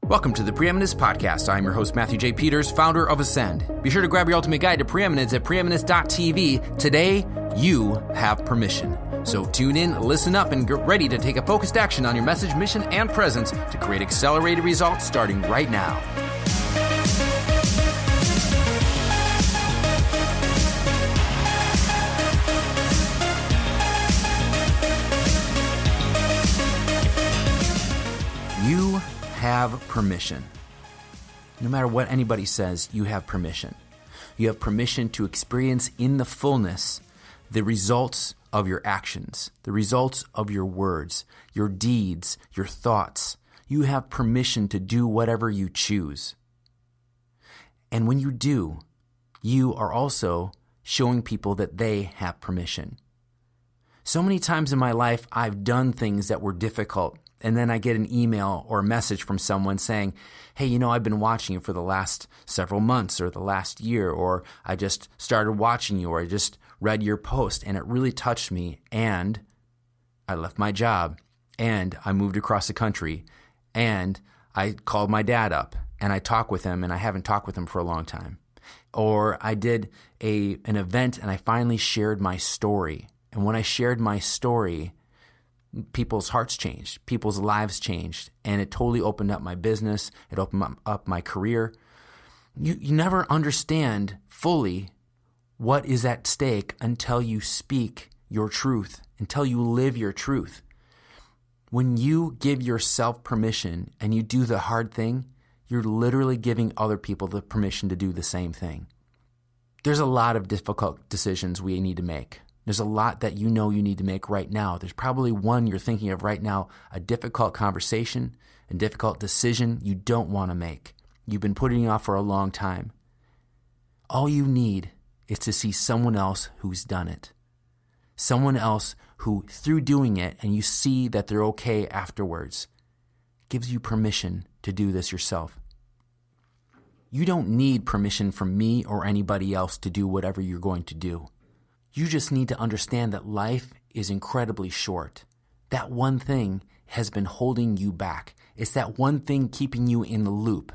Welcome to the Preeminence Podcast. I'm your host, Matthew J. Peters, founder of Ascend. Be sure to grab your ultimate guide to preeminence at preeminence.tv. Today, you have permission. So tune in, listen up, and get ready to take a focused action on your message, mission, and presence to create accelerated results starting right now. You have permission. No matter what anybody says, you have permission. You have permission to experience in the fullness the results of your actions, the results of your words, your deeds, your thoughts. You have permission to do whatever you choose. And when you do, you are also showing people that they have permission. So many times in my life, I've done things that were difficult. And then I get an email or a message from someone saying, hey, I've been watching you for the last several months or the last year, or I just started watching you, or I just read your post and it really touched me. And I left my job and I moved across the country and I called my dad up and I talked with him and I haven't talked with him for a long time. Or I did an event and I finally shared my story. And when I shared my story, people's hearts changed, people's lives changed, and it totally opened up my business. It opened up my career. You never understand fully what is at stake until you speak your truth, until you live your truth. When you give yourself permission and you do the hard thing, you're literally giving other people the permission to do the same thing. There's a lot of difficult decisions we need to make. There's a lot that you need to make right now. There's probably one you're thinking of right now, a difficult conversation, a difficult decision you don't want to make. You've been putting it off for a long time. All you need is to see someone else who's done it. Someone else who, through doing it, and you see that they're okay afterwards, gives you permission to do this yourself. You don't need permission from me or anybody else to do whatever you're going to do. You just need to understand that life is incredibly short. That one thing has been holding you back. It's that one thing keeping you in the loop.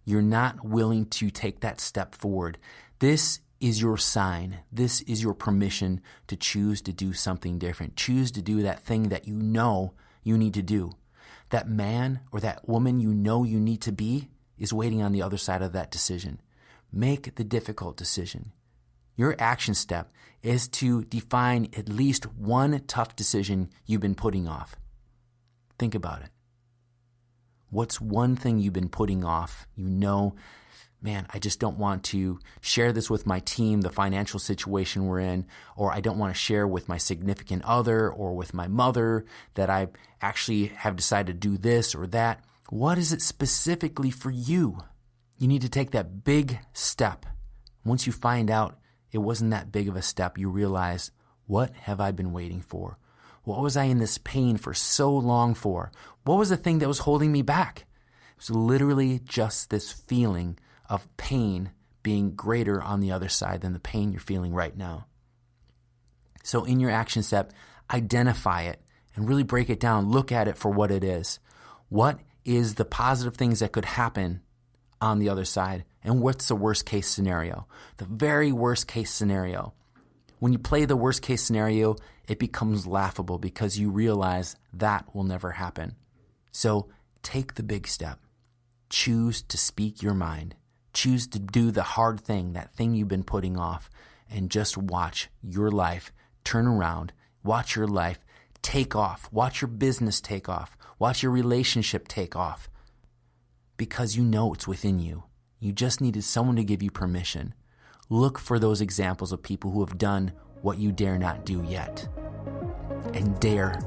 You're not willing to take that step forward. This is your sign. This is your permission to choose to do something different. Choose to do that thing that you know you need to do. That man or that woman you know you need to be is waiting on the other side of that decision. Make the difficult decision. Your action step is to define at least one tough decision you've been putting off. Think about it. What's one thing you've been putting off? Man, I just don't want to share this with my team, the financial situation we're in, or I don't want to share with my significant other or with my mother that I actually have decided to do this or that. What is it specifically for you? You need to take that big step. Once you find out it wasn't that big of a step, you realize, what have I been waiting for? What was I in this pain for so long for? What was the thing that was holding me back? It was literally just this feeling of pain being greater on the other side than the pain you're feeling right now. So in your action step, identify it and really break it down. Look at it for what it is. What is the positive things that could happen on the other side? And what's the worst case scenario? The very worst case scenario. When you play the worst case scenario, it becomes laughable because you realize that will never happen. So take the big step. Choose to speak your mind. Choose to do the hard thing, that thing you've been putting off, and just watch your life turn around. Watch your life take off. Watch your business take off. Watch your relationship take off. Because you know it's within you. You just needed someone to give you permission. Look for those examples of people who have done what you dare not do yet. And dare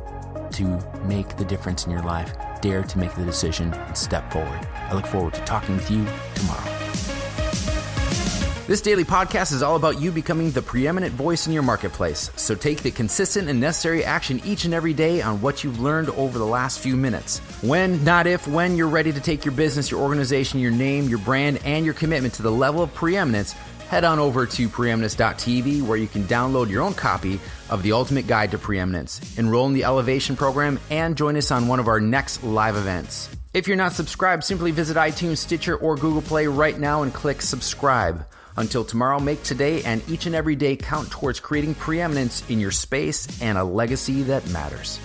to make the difference in your life. Dare to make the decision and step forward. I look forward to talking with you tomorrow. This daily podcast is all about you becoming the preeminent voice in your marketplace. So take the consistent and necessary action each and every day on what you've learned over the last few minutes. When, not if, when you're ready to take your business, your organization, your name, your brand, and your commitment to the level of preeminence, head on over to preeminence.tv where you can download your own copy of the Ultimate Guide to Preeminence, enroll in the Elevation program, and join us on one of our next live events. If you're not subscribed, simply visit iTunes, Stitcher, or Google Play right now and click subscribe. Until tomorrow, make today and each and every day count towards creating preeminence in your space and a legacy that matters.